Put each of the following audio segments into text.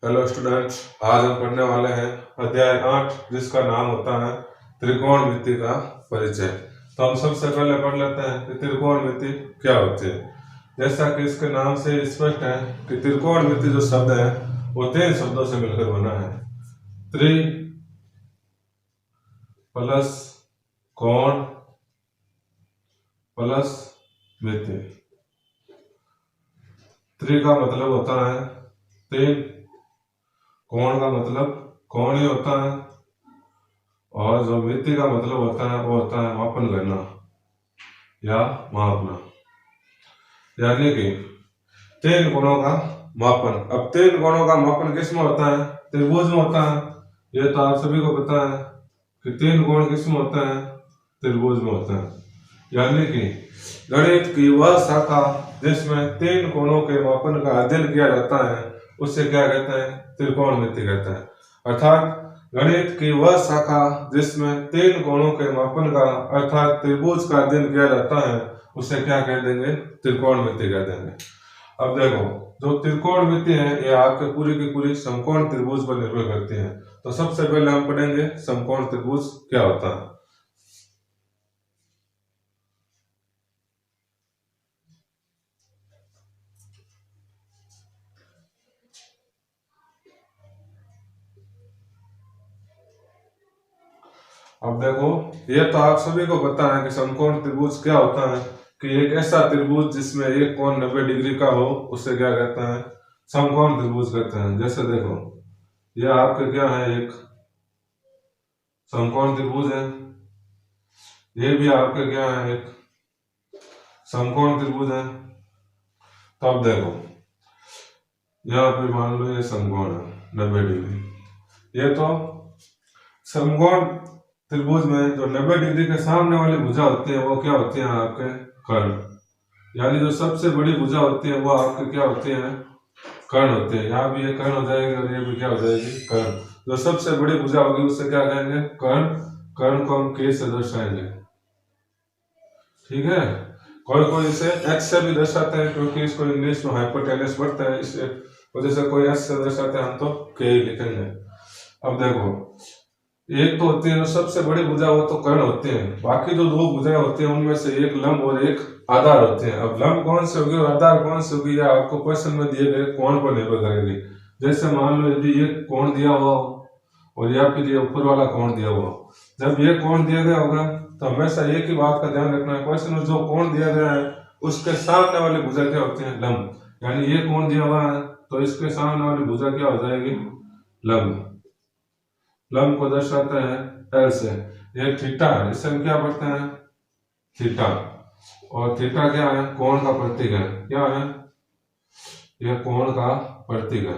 Hello students, आज हम पढ़ने वाले हैं अध्याय 8 जिसका नाम होता है त्रिकोणमिति का परिचय। तो हम सबसे पहले पढ़ लेते हैं कि त्रिकोणमिति क्या होती है। जैसा कि इसके नाम से स्पष्ट है कि त्रिकोणमिति जो शब्द है वो 3 शब्दों से मिलकर बना है। त्रि प्लस कोण प्लस मिति। त्रि का मतलब होता है 3, कोण का मतलब कोण ही होता है, और जो मिति का मतलब होता है वो होता है मापन करना या मापना, यानी कि 3 कोणों का मापन। अब 3 कोणों का मापन किस में होता है? त्रिभुज में होता है। ये तो आप सभी को पता है कि 3 कोण किस में होते हैं? त्रिभुज में होते हैं। यानी कि गणित की वह शाखा जिसमें 3 कोणों के मापन का अध्ययन किया जाता है उसे क्या कहते हैं? त्रिकोणमिति कहते हैं। अर्थात गणित की वह शाखा जिसमें 3 कोणों के मापन का अर्थात त्रिभुज का अध्ययन किया जाता है उसे क्या कह देंगे? त्रिकोणमिति कह देंगे। अब देखो, जो त्रिकोणमिति है ये आपके पूरी की पूरी समकोण त्रिभुज पर निर्भर करती है। तो सबसे पहले हम पढ़ेंगे समकोण त्रिभुज क्या होता है। अब देखो, ये तो आप सभी को पता है कि समकोण त्रिभुज क्या होता है कि एक ऐसा त्रिभुज जिसमें एक कोण 90 डिग्री का हो उसे क्या कहते हैं? समकोण त्रिभुज कहते हैं। जैसे देखो, ये आपके क्या है? एक समकोण त्रिभुज है। ये भी आपके क्या है? एक समकोण त्रिभुज है। तो अब देखो, यहाँ पे मान लो ये समकोण है 90 डिग्री। ये तो समकोण त्रिभुज में जो 90 डिग्री के सामने वाली भुजा होती है वो क्या होती है? आपके कर्ण। यानी जो सबसे बड़ी भुजा होती है वो आपके क्या होती है? कर्ण होते हैं। यहाँ भी ये कर्ण हो जाएगी और ये भी क्या हो जाएगी? कर्ण। जो सबसे बड़ी भुजा होगी उससे क्या कहेंगे? कर्ण। कर्ण को हम के से दर्शाएंगे, ठीक है। कोई कोई इसे एच से भी दर्शाते हैं क्योंकि इसको इंग्लिश में हाइपोटेनस बढ़ता है, इस वजह से कोई एच से दर्शाते हैं, हम तो के ही लिखेंगे। अब देखो, एक तो होती है जो सबसे बड़ी भुजा वो तो कर्ण होते हैं, बाकी जो 2 भुजाएं होती हैं उनमें से एक लंब और एक आधार होते हैं। अब लंब कौन से होगी और आधार कौन से होगी, या आपको क्वेश्चन में दिए गए कोण पर निर्भर करेगी। जैसे मान लो यदि ये कोण दिया हुआ हो और या फिर ये ऊपर वाला कोण दिया हुआ हो, जब ये कोण दिया गया होगा तो हमेशा एक ही बात का ध्यान रखना है, क्वेश्चन में जो कोण दिया गया है उसके सामने वाली भुजा क्या होती है? लंब। यानी ये कोण दिया हुआ है तो इसके सामने वाली भुजा क्या हो जाएगी? लंब। लंब को दर्शाते हैं एल से। ये थीटा है, इसे हम क्या पढ़ते हैं? थीटा। और थीटा क्या है? कोण का प्रतीक है। क्या है? यह कोण का प्रतीक है,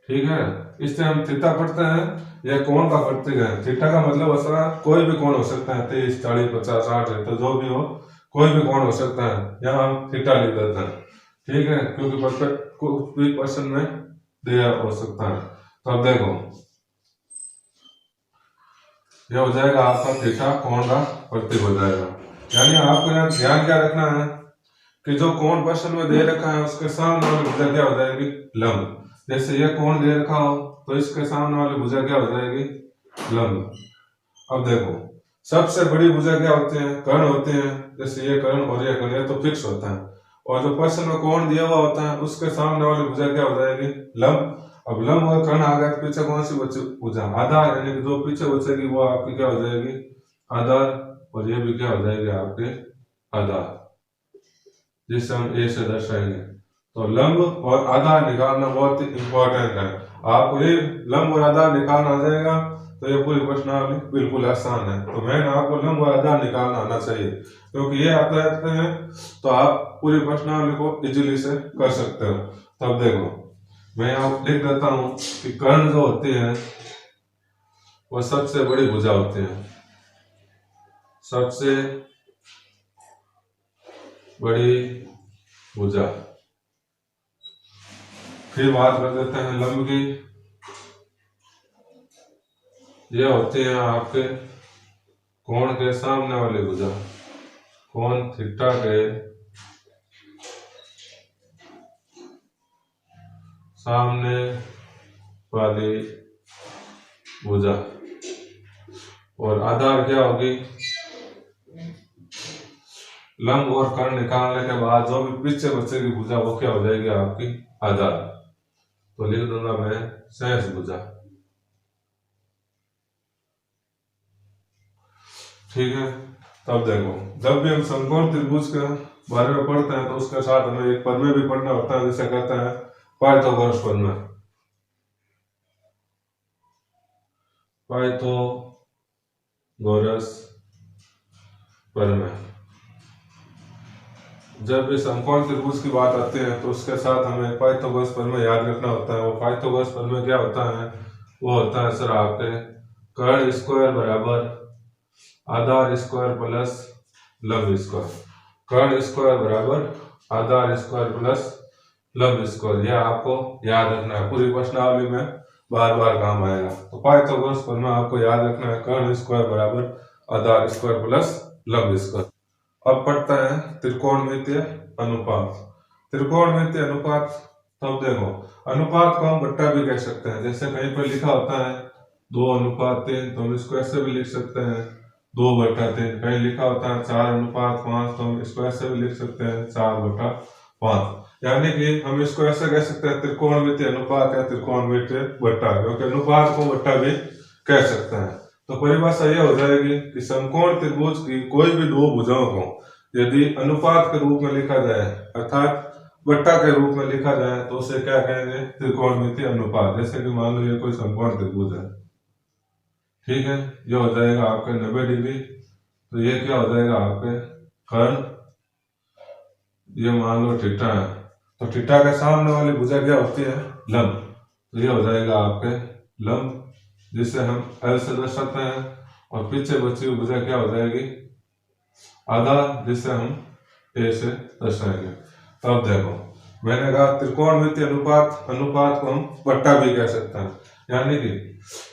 ठीक है। इससे हम थीटा पढ़ते हैं, यह कोण का प्रतीक है। थीटा का मतलब होता है कोई भी कोण हो सकता है, 30, 40, 50, 60 है, तो जो भी हो कोई भी कोण हो सकता है। यहाँ हम थीटा लिख देते हैं, ठीक है, क्योंकि परफेक्ट कुछ भी क्वेश्चन में दिया हो सकता है। तो अब देखो, यह हो जाएगा आपका थीटा कोण का प्रतीक हो जाएगा। यानी आपको यहाँ ध्यान क्या रखना है कि जो कोण क्वेश्चन में दे रखा है उसके सामने वाली भुजा क्या हो जाएगी? लंब। जैसे ये कोण दे रखा हो तो इसके सामने वाली भुजा क्या हो जाएगी? लंब। अब देखो, सबसे बड़ी भुजा क्या होते हैं? कर्ण होते हैं। जैसे ये कर्ण और ये कर्ण, ये तो फिक्स होता है। और जो क्वेश्चन में कोण दिया हुआ होता है उसके सामने वाली भुजा क्या हो जाएगी? लंब। अब लंब और कर्ण आ गया तो पीछे कौन सी भुजा? आधार। यानी कि जो पीछे बचेगी वो आपकी क्या हो जाएगी? आधार। और ये भी क्या हो जाएगी? आपके आधार, जिसे हम ए से दर्शाएंगे। तो लंब और आधार निकालना बहुत इंपॉर्टेंट है। आपको ये लंब और आधार निकालना आ जाएगा तो ये पूरी प्रश्नावली बिल्कुल आसान है। तो मैंने आपको लंब और आधार निकालना आना चाहिए, क्योंकि ये आते रहते हैं तो आप पूरी प्रश्नावली को इजीली से कर सकते हो। तब देखो, मैं यहाँ लिख देता हूँ कि कर्ण जो होती है वो सबसे बड़ी भुजा होती है, सबसे बड़ी भुजा। फिर बात कर देते हैं लंब की। ये होते हैं आपके कोण के सामने वाली भुजा, कोण थीटा के सामने वाली भुजा, और आधार क्या होगी, लंब और कर्ण निकालने के बाद जो भी पीछे बचेगी भुजा वो क्या हो जाएगी आपकी आधार। तो लिख दूंगा मैं शेष भुजा। ठीक है। तब देखो, जब भी हम समकोण त्रिभुज के बारे में पढ़ते हैं तो उसके साथ हमें एक प्रमेय भी पढ़ना होता है, जिसे कहते हैं पाइथागोरस प्रमेय। पाइथागोरस प्रमेय, जब भी समकोण त्रिभुज की बात आती है तो उसके साथ हमें पाइथागोरस प्रमेय याद रखना होता है। वो पाइथागोरस प्रमेय क्या होता है, वो होता है सर आपके कर्ण स्क्वायर बराबर आधार स्क्वायर प्लस लंब स्क्वायर। कर्ण स्क्वायर बराबर आधार स्क्वायर प्लस लंब स्क्वायर, यह आपको याद रखना है, पूरी प्रश्नावली में बार बार काम आएगा। तो पाइथागोरस प्रमेय आपको याद रखना है, कर्ण स्क्वायर बराबर आधार स्क्वायर प्लस लंब स्क्वायर। अब पढ़ता है त्रिकोणमितीय अनुपात। त्रिकोणमितीय अनुपात, तब देखो अनुपात को हम बट्टा भी कह सकते हैं, जैसे कहीं पर लिखा होता है 2:3, तो हम इसको ऐसे भी लिख सकते हैं 2/3। कहीं लिखा होता है 4:5, तो हम इसको ऐसे भी लिख सकते हैं 4/5। यानी कि हम इसको ऐसे कह सकते हैं त्रिकोणमितीय अनुपात या त्रिकोणमितीय बट्टा, क्योंकि अनुपात को बट्टा भी कह सकते हैं। तो परिभाषा यह हो जाएगी कि समकोण त्रिभुज की कोई भी दो भुजाओं को यदि अनुपात के रूप में लिखा जाए अर्थात बट्टा के रूप में लिखा जाए तो उसे क्या कहेंगे, त्रिकोणमितीय अनुपात। जैसे कि मान लो ये कोई समकोण त्रिभुज है, ठीक है, ये हो जाएगा आपके 90 डिग्री, तो ये क्या हो जाएगा आपके कर्ण, ये मान लो थीटा है, तो थीटा के सामने वाली भुजा क्या होती है, लंब, तो ये हो जाएगा आपके लंब, जिसे हम L से दर्शाते हैं, और पीछे बची हुई भुजा क्या हो जाएगी आधार, जिसे हम A से दर्शाएंगे। तब देखो मैंने कहा त्रिकोणमितीय अनुपात, अनुपात को हम बट्टा भी कह सकते हैं। यानी कि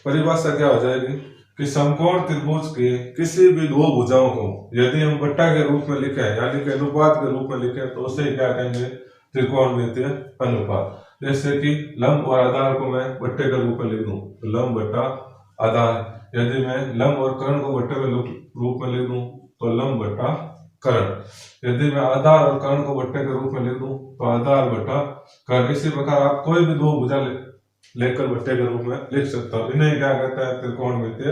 परिभाषा क्या हो जाएगी कि समकोण त्रिभुज की किसी भी दो भुजाओं को यदि हम बट्टा के रूप में लिखें यानी कि अनुपात के रूप में लिखें तो उसे क्या कहेंगे, त्रिकोणमितीय अनुपात। जैसे कि लंब और आधार को मैं बट्टे के रूप में लिख दूं, लंब बट्टा आधार। यदि मैं लंब और कर्ण को बट्टे के रूप में लिख दूं तो लंब बट्टा कर्ण। यदि मैं आधार और कर्ण को बट्टे के रूप में लिख दूं तो आधार बट्टा कर्ण। इसी प्रकार आप कोई भी दो भुजा लेकर बट्टे के रूप में लिख सकता हूं, इन्हें क्या कहते हैं, त्रिकोणमितीय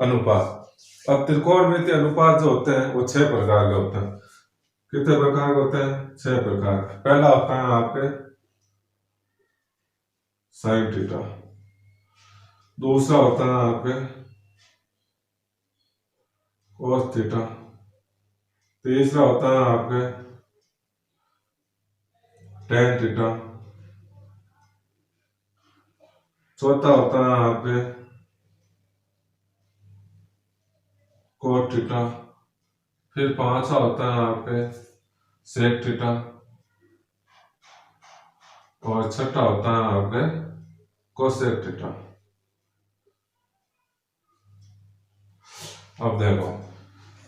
अनुपात। अब त्रिकोणमितीय अनुपात जो होते हैं वो 6 प्रकार के होते हैं। कितने प्रकार के होते हैं, 6 प्रकार। पहला होता है आपके साइन थीटा, दूसरा होता है आपके कोस थीटा, तीसरा होता है आपके टेन थीटा, चौथा होता है आपके कोट थीटा, फिर पांचवा होता है आपके सेक थीटा, और छठा होता है आपके कोसेक थीटा। अब देखो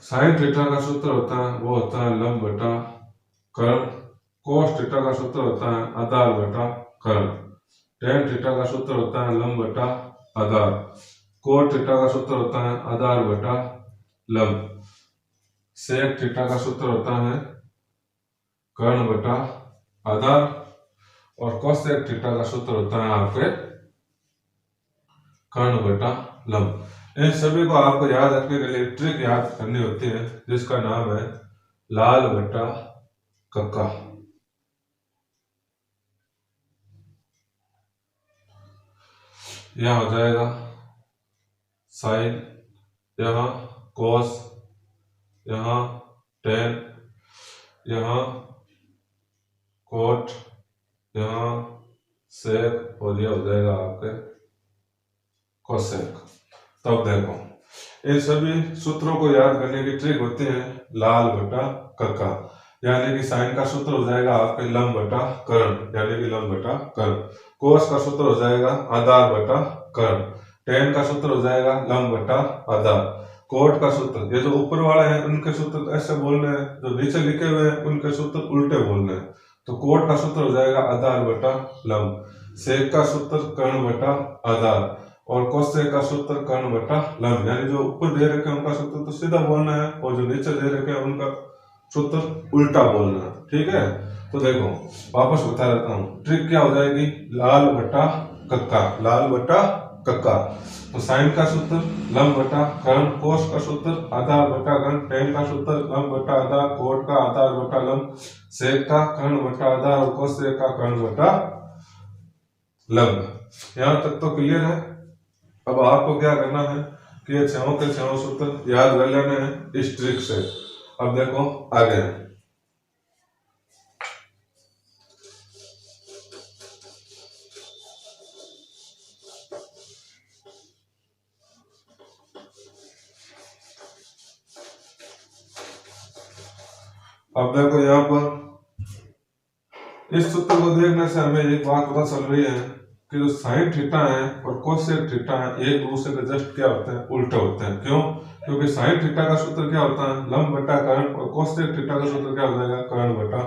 साइन थीटा का सूत्र होता है वो होता है लंब बटा कर्ण, कोस थीटा का सूत्र होता है आधार बटा कर्ण, टेन थीटा का सूत्र होता है लंब बटा आधार, कोट थीटा का सूत्र होता है आधार बटा लंब, सेक थीटा का सूत्र होता है कर्ण बटा आधार, और कोसेक थीटा का सूत्र होता है आपके कर्ण बटा लंब। इन सभी को आपको याद रखने के लिए ट्रिक याद करनी होती है जिसका नाम है लाल बटा कक्का। यह हो जाएगा साइन, यहाँ कोस, यहाँ टेन, यहाँ कोट, यहाँ सेक, और यह हो जाएगा आपके कोसेक। तब देखो इन सभी सूत्रों को याद करने की ट्रिक होती है लाल बटा कक्का। यानी कि साइन का सूत्र हो जाएगा आपके लंब बटा कर्ण, यानी कि लंब बटा कर्ण, कोस का सूत्र हो जाएगा आधार बटा कर्ण, टेन का सूत्र हो जाएगा लंब बटा आधार, कोट का सूत्र, ये जो ऊपर वाले हैं उनके सूत्र ऐसे बोलने हैं, जो नीचे लिखे हुए हैं उनके सूत्र उल्टे बोलने हैं। तो कोट का सूत्र हो जाएगा आधार बटा लंब, सेक का सूत्र कर्ण बटा आधार और कोसेक का सूत्र कर्ण बटा लंब। यानी जो ऊपर दे रखे हैं उनका सूत्र तो सीधा बोलना है और जो नीचे दे रखे हैं उनका सूत्र उल्टा बोलना है। ठीक है, तो देखो वापस बता देता हूँ। ट्रिक क्या हो जाएगी, लाल बटा कक्का, लाल बटा कक्का। तो साइन का सूत्र लंब बटा कर्ण, कोस का सूत्र आधार बटा कर्ण, टेन का सूत्र लंब बटा आधार, कोट का आधार बटा लंब, सेक का कर्ण बटा आधार और कोसेक का कर्ण बटा लंब। यहां तक तो क्लियर है। अब आपको क्या करना है कि ये छहों के छहों सूत्र याद कर लेने हैं इस ट्रिक से। अब देखो आगे, अब देखो यहाँ पर इस सूत्र को देखने से हमें एक बात पता चल रही है कि जो साइन थीटा है और कोसेक थीटा है एक दूसरे के जस्ट क्या होते हैं, उल्टे होते हैं। क्यों? क्योंकि साइन थीटा का सूत्र क्या होता है, लंब बटा कर्ण, और कोसेक थीटा का सूत्र क्या हो जाएगा, कर्ण बटा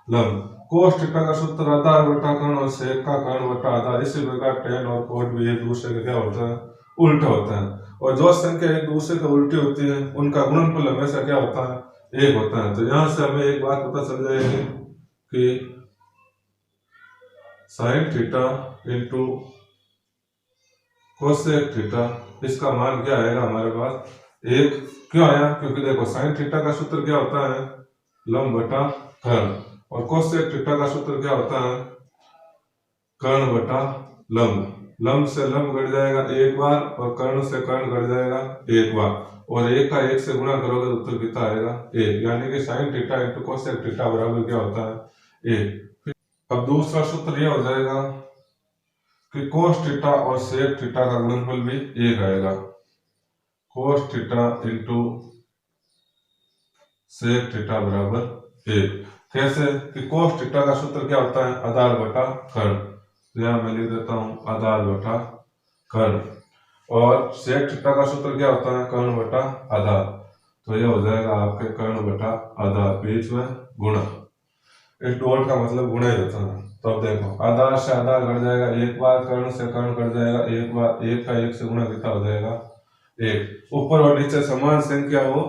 लंब। कोस थीटा का सूत्र आधार बटा कर्ण और सेक का कर्ण बटा आधार। इसी प्रकार टेन और कोट भी एक दूसरे के क्या होते हैं, उल्टे होते हैं। और जो संख्या एक दूसरे के उल्टी होती है उनका गुणनफल हमेशा क्या होता है, एक होता है। तो यहाँ से हमें एक बात पता चल जाएगी कि sine theta into cosec theta, इसका मान क्या आएगा हमारे पास एक। क्यों आया? क्योंकि देखो साइन थीटा का सूत्र क्या होता है, लंब बटा कर्ण, और कोसेक थीटा का सूत्र क्या होता है, कर्ण बटा लंब। लंब से लंब कट जाएगा एक बार और कर्ण से कर्ण कट जाएगा एक बार, और एक का एक से गुणा करोगे तो उत्तर कितना आएगा, एक। यानी कि sine theta into cosec theta बराबर क्या होता है, एक। अब दूसरा सूत्र यह हो जाएगा कि कोस थीटा और सेक थीटा का गुणनफल भी एक आएगा। Cos theta into sec theta बराबर एक। कैसे? कि कोस थीटा का सूत्र क्या होता है, आधार बटा कर्ण। यहां मैं लिख देता हूं आधार बटा कर्ण, और सेक थीटा का सूत्र क्या होता है, कर्ण बटा आधार। तो यह हो जाएगा आपके कर्ण बटा आधार, बीच में गुणा। इस डॉट का मतलब गुणा ही होता है। तो अब देखो आधार से आधार कट जाएगा एक बार, कर्ण से कर्ण कट जाएगा एक बार, एक का एक से गुणा कितना हो जाएगा, एक। ऊपर और नीचे समान संख्या हो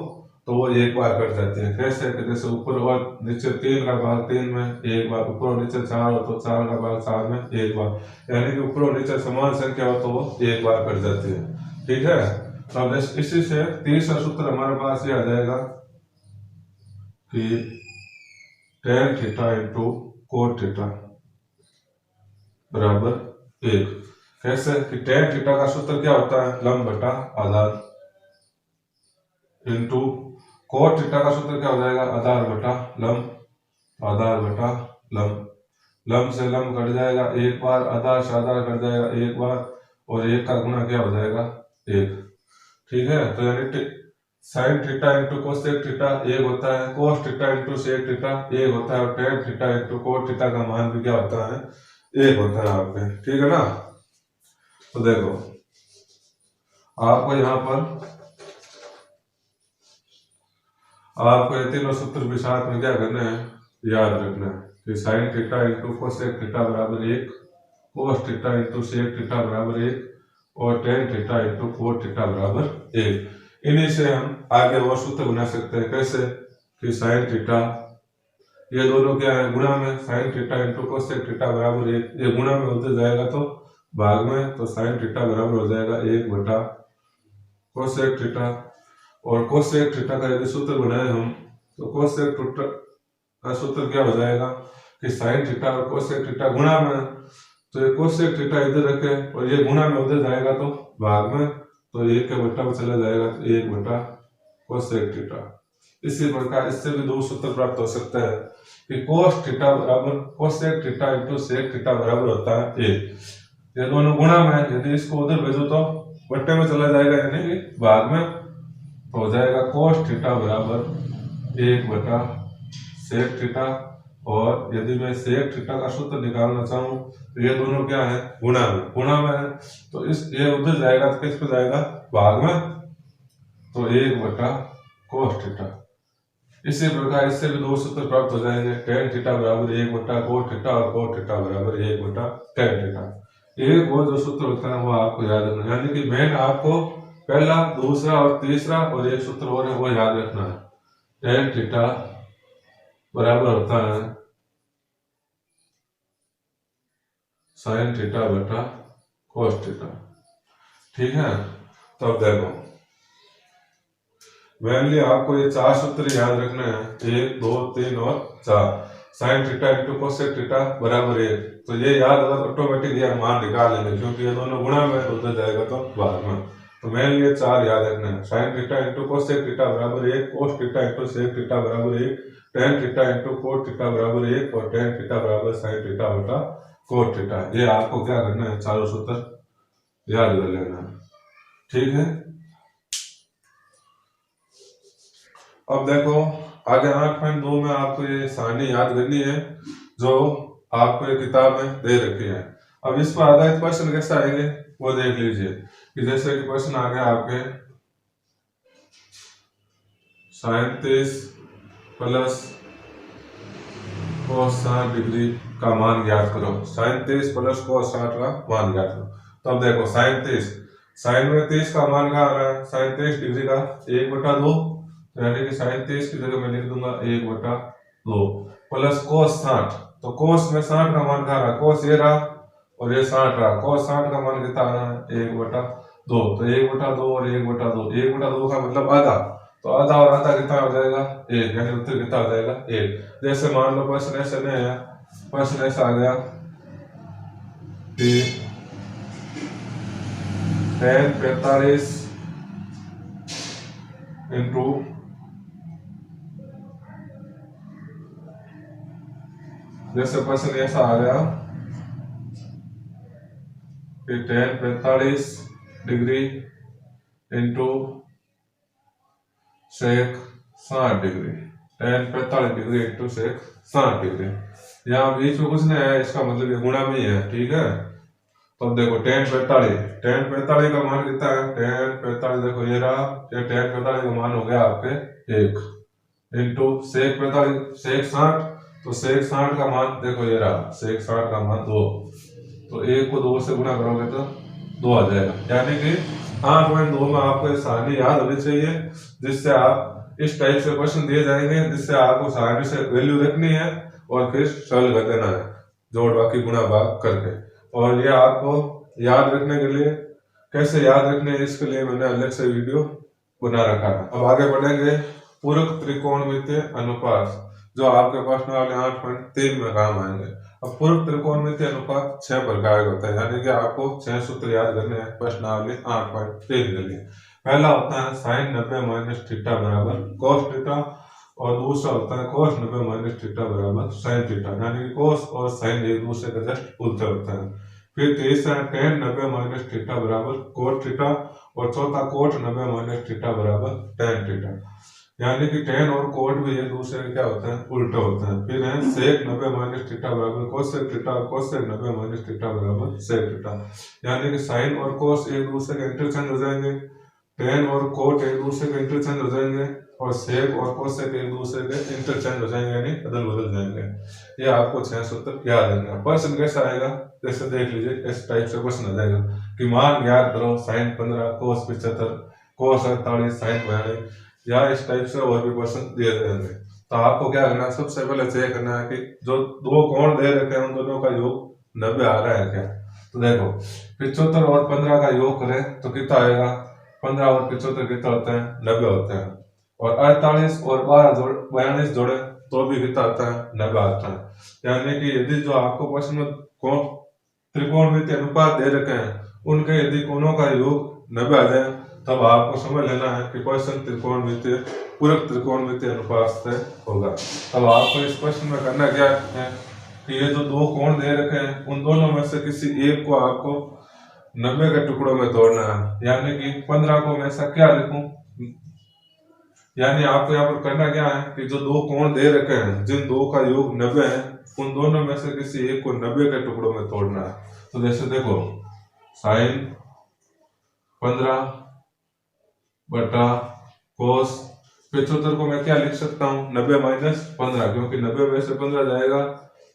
तो वो एक बार कट जाती है। कैसे? जैसे ऊपर और नीचे तीन का भाग तीन में एक बार, ऊपर और नीचे चार हो तो चार का भाग चार में एक बार। यानी कि ऊपर और नीचे समान संख्या हो तो वो एक बार कट जाती है। ठीक है, तो अब इसी से तीसरा सूत्र हमारे पास ये आ जाएगा कि ten theta into cot theta बराबर एक। कैसे? कि टेन थीटा का सूत्र क्या होता है, लंब बटा आधार, इंटू कोट थीटा का सूत्र क्या हो जाएगा, आधार बटा लंब, आधार बटा लंब। लंब से लंब कट जाएगा एक बार, आधार से आधार कट जाएगा एक बार, और एक का गुणा क्या हो जाएगा, एक। ठीक है, तो यानी sine theta into cosec theta एक होता है, cos theta into sec theta एक होता है, और tan theta into cot theta का मान भी क्या होता है, एक होता है आपके। ठीक है ना। तो देखो आपको यहाँ पर आपको ये तीनों सूत्र भी साथ में क्या करना है, याद रखना है कि sine theta into cosec theta बराबर एक, cos theta into sec theta बराबर एक, और tan theta into cot theta बराबर एक। इन्हीं से हम आगे और सूत्र बना सकते हैं। कैसे? कि साइन थीटा, ये दोनों क्या है, गुणा में, sign theta into cosec theta बराबर एक, ये गुणा में होते जाएगा तो भाग में, तो साइन थीटा बराबर हो जाएगा एक बटा कोसेक थीटा। और कोसेक थीटा का यदि सूत्र बनाए हम तो कोसेक थीटा का सूत्र क्या हो जाएगा कि साइन थीटा और कोसेक थीटा गुणा में, तो ये कोसेक थीटा इधर रखे और ये गुणा में उधर जाएगा तो भाग में, तो एक के बटा में चला जाएगा तो एक बटा कोसेक थीटा। इसी प्रकार इससे भी दो सूत्र प्राप्त हो सकता है कि कोस थीटा बराबर cosec theta into sec theta बराबर होता है एक। ये दोनों गुणा में, यदि इसको उधर भेजो तो बट्टे में चला जाएगा, यानी कि भाग में, तो हो जाएगा कोस थीटा बराबर एक बटा सेक थीटा। और यदि मैं सेक थीटा का सूत्र निकालना चाहूं तो ये दोनों क्या है, गुणा में, गुणा में है तो इस ये उधर जाएगा तो किस पे जाएगा, भाग में, तो एक बटा कोस थीटा। इसी प्रकार इससे भी दो सूत्र प्राप्त हो जाएंगे। tan थीटा बराबर 1 cot थीटा और cot थीटा बराबर 1 tan थीटा। एक वो जो सूत्र होता है वो आपको याद रखना, यानी कि मेन आपको पहला, दूसरा और तीसरा और एक सूत्र और है वो याद रखना है। tan थीटा बराबर होता है sin थीटा बटा cos थीटा। ठीक है, तो अब देखो मेनली आपको ये चार सूत्र याद रखने हैं, 1 2 3 और 4। Sign theta into cosec theta बराबर 1, तो ये याद अगर ऑटोमेटिक ये मान निकाल लेंगे क्योंकि ये दोनों गुणा में उधर जाएगा तो बाद में। तो मेनली ये चार याद रखने हैं। Sine theta into cosec theta बराबर 1, cos theta into sec theta बराबर 1, tan theta into cot theta बराबर 1 और टेन थीटा बराबर साइन थीटा बटा कोट थीटा। ये आपको क्या करना है, चारों सूत्र याद कर लेना है। ठीक है, अब देखो आगे 8.2 में आपको ये सारणी याद करनी है जो आपको ये किताब में दे रखी है। अब इस पर आधारित क्वेश्चन कैसे आएंगे वो देख लीजिए कि जैसे कि क्वेश्चन आ गया आपके 37 प्लस cos 60 डिग्री का मान ज्ञात करो। 37 प्लस cos 60 का मान ज्ञात करो। तो अब देखो 37 साइन में 30 का मान क्या आ रहा है, 37 डिग्री का 1/2, यानी कि 37 की जगह मैं लिख दूंगा 1/2 प्लस cos 60। तो cos में 60 का मान क्या रहा, cos ये रहा और ये 60 रहा। cos 60 का मान कितना आ रहा है 1/2। तो 1/2 और 1/2, 1/2 का मतलब आधा, तो आधा और आधा कितना हो जाएगा 1, यानी उत्तर कितना हो जाएगा 1। जैसे मान लो प्रश्न ऐसे नहीं है, प्रश्न ऐसा आ गया कि tan 45 इंटू जैसे प्रश्न ऐसा आ गया कि tan 45 degree into sec 60 degree, tan 45 degree into sec 60 degree. यहाँ बीच में कुछ नहीं है, इसका मतलब ये गुणा में ही है। ठीक है, तो अब देखो tan 45 का मान कितना है, tan 45 देखो ये रहा, ये tan 45 का मान हो गया आपके 1 इंटू सेक 45 सेक 60, तो सेक 60 का मान देखो ये रहा, सेक 60 का मान 2, तो 1 को 2 से गुणा करोगे तो 2 आ जाएगा। यानी कि 8.2 में आपको ये सारणी याद होनी चाहिए, जिससे आप इस टाइप से क्वेश्चन दिए जाएंगे, जिससे आपको सारणी से वैल्यू रखनी है और फिर सॉल्व कर देना है जोड़ बाकी गुणा भाग करके। और ये आपको याद रखने के लिए कैसे याद रखने है, इसके लिए मैंने अलग से वीडियो बना रखा है। अब आगे बढ़ेंगे पूरक त्रिकोणमितीय अनुपात, जो आपके प्रश्न वाले 8.3 में काम आएंगे। अब पूरक त्रिकोणमितीय अनुपात 6 प्रकार का होता है, यानी कि आपको 6 सूत्र याद करने हैं प्रश्नावली 8.3 के लिए। पहला होता है साइन 90 माइनस थीटा बराबर cos थीटा, और दूसरा होता है cos 90 माइनस थीटा बराबर sin थीटा, यानी कि cos और sin एक दूसरे के जस्ट उल्टे होते हैं। फिर तीसरा tan 90 माइनस थीटा बराबर cot थीटा, और चौथा cot 90 माइनस थीटा बराबर tan थीटा, यानी कि tan और cot भी एक दूसरे के क्या होते हैं, उल्टे होते हैं। फिर है sec 90 माइनस थीटा बराबर cosec थीटा, और cosec 90 माइनस थीटा बराबर sec थीटा, यानी कि sin और cos एक दूसरे के इंटरचेंज हो जाएंगे, tan और cot एक दूसरे के इंटरचेंज हो जाएंगे, और sec और cosec एक दूसरे के इंटरचेंज हो जाएंगे, यानी अदल बदल जाएंगे। ये आपको 6 सूत्र याद रखना। क्वेश्चन कैसा आएगा जैसे देख लीजिए, इस टाइप से क्वेश्चन आ जाएगा कि मान ज्ञात करो sin 15 cos 75 cos 48 sin 42, या इस टाइप से और भी क्वेश्चन दिए जाएंगे। तो आपको क्या करना है, सबसे पहले चेक करना है कि जो दो कोण दे रखे हैं उन दोनों का योग 90 आ रहा है क्या। तो देखो 75 और 15 का योग करें तो कितना आएगा, 15 और 75 कितना होता है 90 होता है, और 48 और 42 जोड़े तो भी कितना आता है 90 आता है। यानी कि यदि जो आपको प्रश्न में त्रिकोणमितीय अनुपात दे रखे हैं उनके यदि कोणों का योग 90 आ जाए, तब आपको समझ लेना है कि क्वेश्चन त्रिकोणमितीय पूरक त्रिकोणमितीय अनुपात से होगा। अब आपको इस क्वेश्चन में करना क्या है कि ये जो दो कोण दे रखे हैं उन दोनों में से किसी एक को आपको 90 के टुकड़ों में तोड़ना है। यानी कि 15 को मैं ऐसा क्या लिखूं, यानी आपको यहाँ पर करना क्या है कि जो दो कोण दे रखे हैं जिन दो का योग 90 है उन दोनों में से किसी एक को 90 के टुकड़ों में तोड़ना है। तो जैसे देखो साइन 15 बटा cos 75 को मैं क्या लिख सकता हूँ 90 माइनस 15, क्योंकि 90 में से 15 जाएगा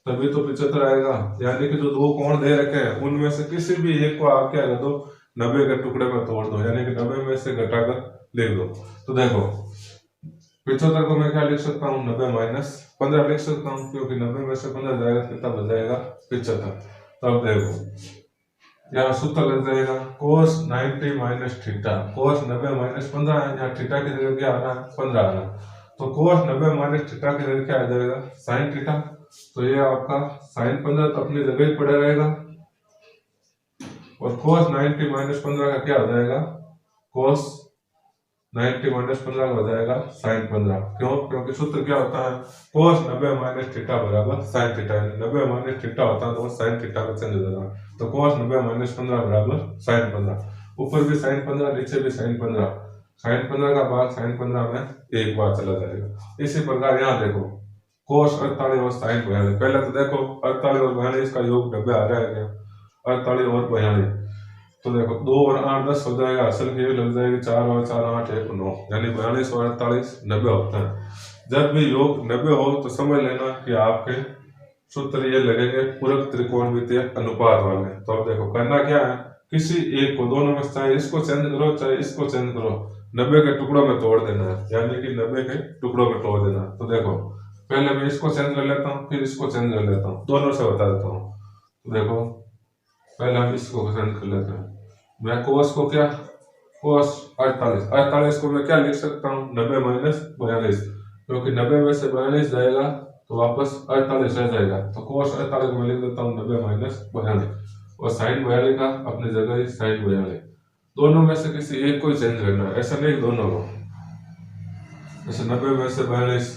तभी तो 75 आएगा। यानी कि जो दो कोण दे रखे हैं उनमें से किसी भी एक को आप क्या कर दो 90 के टुकड़े में तोड़ दो, यानी कि 90 में से घटाकर लिख दो। तो देखो 75 को मैं क्या लिख सकता हूँ 90 माइनस 15 लिख सकता हूँ, क्योंकि 90 में से 15 जाएगा कितना बच जाएगा 75। तब देखो यहाँ सूत्र लग जाएगा cos 90 minus theta, cos 90 minus 15 है, यहाँ थीटा की जगह क्या आना है 15 आना, तो cos 90 माइनस थीटा की जगह क्या आ जाएगा sin थीटा। तो ये आपका sin 15 तो अपनी जगह ही पड़ा रहेगा, और cos 90 माइनस 15 का क्या हो जाएगा cos 90 माइनस 15 हो जाएगा sin 15। क्यों? क्योंकि सूत्र क्या होता है cos 90 माइनस थीटा बराबर sin थीटा, 90 माइनस थीटा होता है तो sin थीटा में चेंज हो जाएगा, तो cos 90 माइनस 15 बराबर sin 15। ऊपर भी sin 15 नीचे भी sin 15, sin 15 का भाग sin 15 में एक बार चला जाएगा। इसी प्रकार यहाँ देखो cos 48 और sin 42, पहले तो देखो 48 और 42 का योग 90 आ रहा है क्या, 48 और 42, तो देखो 2 और 8 10 हो जाएगा, असल की लग जाएगी 4 और 4 8 1 9, यानी 42 और 48 90 होता है। जब भी योग 90 हो तो समझ लेना कि आपके सूत्र ये लगेंगे पूरक त्रिकोणमितीय अनुपात वाले। तो अब देखो करना क्या है, किसी एक को दोनों में चाहे इसको चेंज करो चाहे इसको चेंज करो 90 के टुकड़ों में तोड़ देना है, यानी कि 90 के टुकड़ों में तोड़ देना। तो देखो पहले मैं इसको चेंज कर लेता हूँ फिर इसको चेंज कर लेता हूँ, दोनों से बता देता हूँ। तो देखो पहले हम इसको चेंज कर लेते हैं, मैं कोस को क्या कोस 48 को मैं क्या लिख सकता हूँ 90 माइनस 42, क्योंकि 90 में से 42 जाएगा तो वापस 48 रह जाएगा, तो कोस 48 में लिख देता हूँ 90 माइनस 42, और साइन 42 का अपनी जगह ही साइन 42। दोनों में से किसी एक को ही चेंज करना है, ऐसा नहीं दोनों को, जैसे 90 में से 42।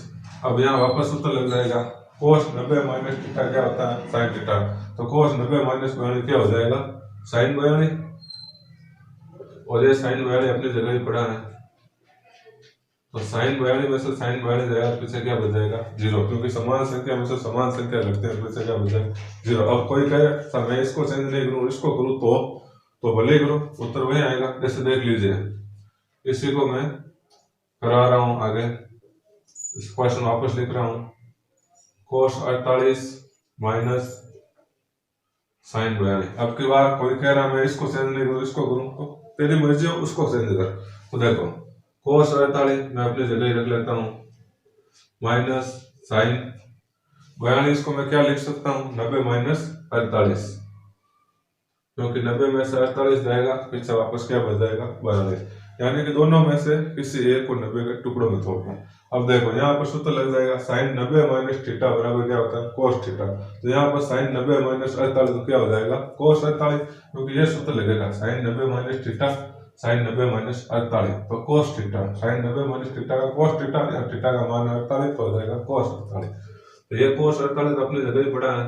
अब यहाँ वापस सूत्र लग जाएगा कोस 90 माइनस थीटा क्या होता है साइन थीटा, तो कोस 90 माइनस 42 क्या हो जाएगा साइन 42, और ये साइन 42 अपनी जगह ही पड़ा है, तो साइन 42 में से साइन 42 जाएगा पीछे क्या बच जाएगा 0, क्योंकि समान संख्या में से समान संख्या लगते हैं, पीछे क्या बच जाएगा 0। अब कोई कहे मैं इसको चेंज नहीं करूँ इसको करूँ तो भले करो, उत्तर वही आएगा। जैसे देख लीजिए इसी को मैं करा रहा हूँ आगे, इस क्वेश्चन वापस लिख रहा हूँ कोस 48 माइनस साइन 42। अब की बार कोई कह रहा मैं इसको चेंज नहीं करूँ इसको करूँ, तो तेरी मर्जी हो उसको चेंज कर। तो देखो कोस 48 मैं अपनी जगह ही रख लेता हूँ माइनस साइन 42 को मैं क्या लिख सकता हूँ 90 माइनस 48, क्योंकि 90 में से 48 जाएगा पीछे वापस क्या बच जाएगा 42, यानी कि दोनों में से किसी एक को 90 के टुकड़ों में तोड़ना। अब देखो यहाँ पर सूत्र लग जाएगा साइन 90 माइनस थीटा बराबर क्या होता है कोस थीटा, तो यहाँ पर साइन 90 माइनस 48 क्या हो जाएगा कोस 48, क्योंकि ये सूत्र लगेगा sine 90 minus theta sine 90 minus 48, तो cos theta sine 90 minus theta का कोस थीटा, या थीटा का मान 48 हो जाएगा कोस 48, तो ये कोस 48 अपनी जगह ही पड़ा है,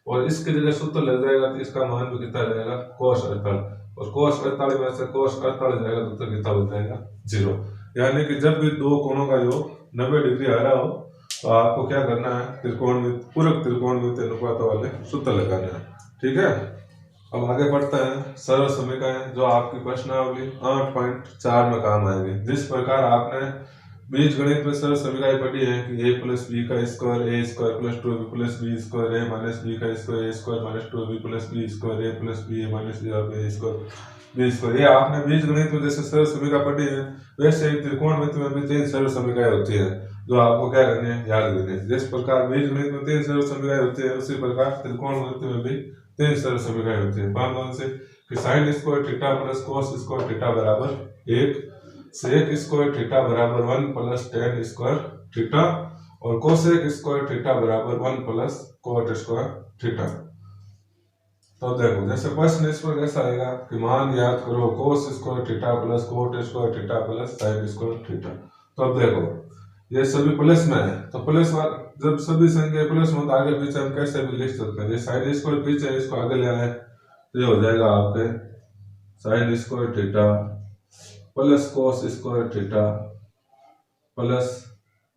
और इसकी जगह सूत्र लग जाएगा तो इसका मान भी कितना जाएगा कोस 48, और कोस 48 में से कोस 48 जाएगा तो उत्तर कितना बच जाएगा 0। यानी कि जब भी दो कोणों का योग 90 डिग्री आ रहा हो तो आपको क्या करना है त्रिकोणमिति पूरक त्रिकोणमिति अनुपात वाले सूत्र लगाना है। ठीक है, अब आगे बढ़ते हैं सरल समीकरण जो आपकी प्रश्नावली 8.4 में काम आएंगे। जिस प्रकार आपने बीज गणित में सरल समीकरण पढ़ी है कि a प्लस बी का square A square plus 2b plus B square A minus B का square A square minus 2b plus B square A plus B A minus B square B square, ये आपने बीज गणित में जैसे सरल समीकरण पढ़ी है वैसे ही त्रिकोणमिति में भी 3 सरल समीकरण होती है जो आपको क्या करनी है याद करनी है। जिस प्रकार बीज गणित में 3 सरल समीकरण होती है उसी प्रकार त्रिकोणमिति में भी 3 सरल समीकरण होती है। कौन से कि sine square theta plus cos square theta बराबर 1, सेक स्क्वायर थीटा बराबर 1 प्लस टेन स्क्वायर थीटा, और कोसेक स्क्वायर थीटा बराबर 1 प्लस कोट स्क्वायर थीटा। तो देखो जैसे प्रश्न इस पर कैसा आएगा कि मान याद करो cos square theta plus coat square theta plus sine square theta. तो अब देखो ये सभी प्लस में है, तो प्लस जब सभी संख्या प्लस में तो आगे पीछे हम कैसे भी लिख सकते हैं। ये साइन स्क्वायर पीछे इसको आगे ले आए तो ये हो जाएगा आपके sine square theta plus cos square theta plus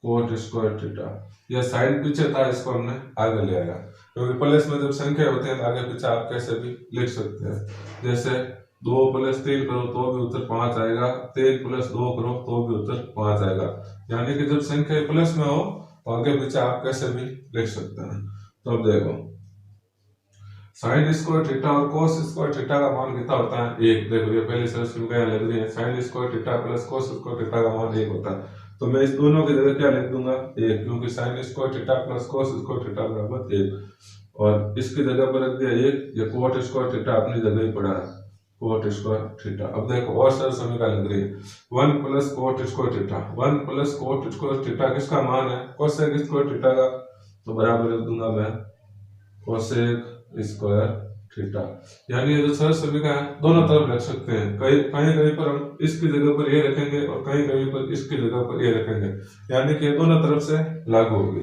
coat square theta. यह साइन पीछे था इसको हमने आगे ले आया, क्योंकि प्लस में जब संख्या होते हैं तो आगे पीछे आप कैसे भी लिख सकते हैं। जैसे 2 + 3 करो तो भी उत्तर 5 आएगा, 3 + 2 करो तो भी उत्तर 5 आएगा। यानी कि जब संख्या प्लस में हो तो आगे पीछे आप कैसे भी लिख सकते हैं। तो अब देखो sin स्क्वायर थीटा और cos स्क्वायर थीटा का मान कितना होता है 1। देखो ये पहली समीकरण लग रही है, sin square theta plus cos square theta का मान 1 होता है। तो मैं इस दोनों की जगह क्या लिख दूंगा 1, क्योंकि sin square theta plus cos square theta बराबर 1, और इसकी जगह पर रख दिया 1। ये cot स्क्वायर थीटा अपनी जगह ही पड़ा है, cot स्क्वायर थीटा। अब देखो और सरल समीकरण लग रही है 1 + cot square theta. 1 + cot square theta किसका मान है cosec स्क्वायर थीटा का, तो बराबर लिख दूंगा मैं cosec स्क्वायर थीटा। यानी ये जो सरल समीकरण है दोनों तरफ रख सकते हैं, कहीं कहीं पर हम इसकी जगह पर ये रखेंगे और कहीं पर इसकी जगह पर ये रखेंगे, यानी कि दोनों तरफ से लागू होगी।